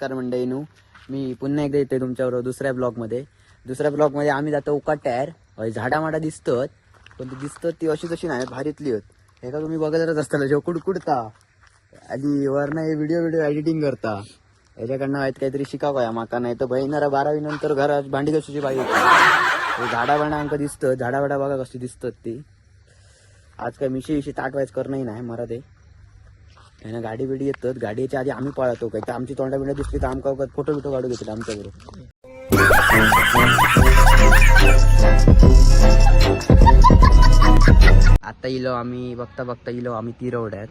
नमस्कार मंडळींनो, मी पुन्हा एकदा येतोय तुमच्याबरोबर दुसऱ्या ब्लॉगमध्ये आम्ही जातो उकाट्यार झाडामाडा दिसतात, पण ती दिसतात ती अशी तशी नाही, भारीतली होत. हे का तुम्ही बघतच असताना जेव्हा कुडकुडता आणि वरनं हे व्हिडिओ एडिटिंग करता, याच्याकडनं आहेत काहीतरी शिकावं या माका. नाही तर बहिणारा 12वी नंतर घरात भांडी कशाची पाहिजे. झाडा भांडा आमका दिसतं, झाडा भाडा बघा कशी दिसतात ती. आज काय मिशी ताटवायच करणंही नाही मरा ते. त्यांना गाडी बिडी येतात, गाडीच्या आधी आम्ही पळतो काय तर आमची तोंडा बिंडा दिसली तर आमका फोटो बिटो काढू घेतले आमच्याबरोबर. आता इलो आम्ही बघता इलो आम्ही तिरवड्यात.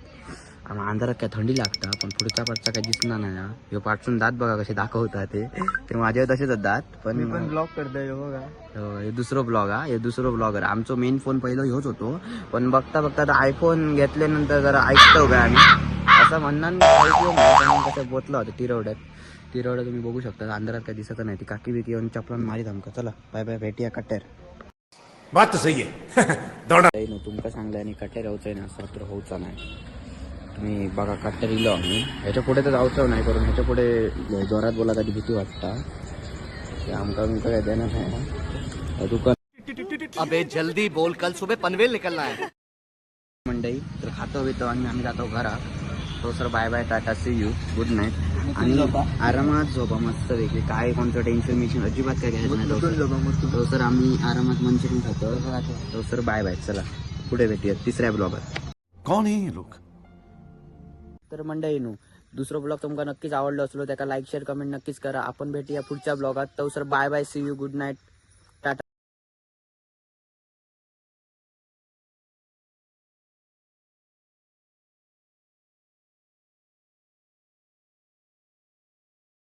आम्हाला अंधारात काय थंडी लागता, पण पुढचा पाठचा काय दिसणार नाही ना. ह्यो पाठसून दात बघा कसे दाखवतात ते माझ्या तसेच दात. पण ब्लॉग करतोय बघा. हे दुसरं ब्लॉग हा, हे दुसरं ब्लॉगर. आमचं मेन फोन पहिलं ह्योच होतो, पण बघता आता आयफोन घेतल्यानंतर जरा ऐकतो काय आणि असं म्हणणार कसं बोतलं होतं तिरवड्यात तुम्ही बघू शकता. अंधारात काय दिसत नाही. ती काकी बिकी येऊन चपलान मारीत आमका. चला बाय बाय, भेटूया कट्ट्यार. बात तो सही है. तुमका सांगलं आणि कट्ट्यार यायचंय ना, असं तर होऊचा नाही. तुम्ही बघा कट्ट्यार इलो आम्ही, ह्याच्या पुढे तर जाऊचं नाही, करून ह्याच्या पुढे जोरात बोला तरी भीती वाटता. ते आमका काय देणार नाही दुकान. अबे जल्दी बोल, कल सुबह पनवेल निकलना है. मंडई तर खातो बितो आणि आम्ही जातो घरात. तो sir bye bye, tata, see you, good night. आणि आरामात झोपा मस्त वेगळी, काय कोणतं टेन्शन मिशन अजिबात काय घ्यायचं नाही. तो सर आम्ही आरामात मंचुरियन खातो. तो सर बाय बाय, चला पुढे भेटूया तिसऱ्या ब्लॉगात. कौन है ये लोग? तर मंडळींनो, दुसरं ब्लॉग तुमका नक्कीच आवडलं असलो त्याला लाईक शेअर कमेंट नक्कीच करा. आपण भेटूया पुढच्या ब्लॉगात. तो sir bye bye, see you, good night.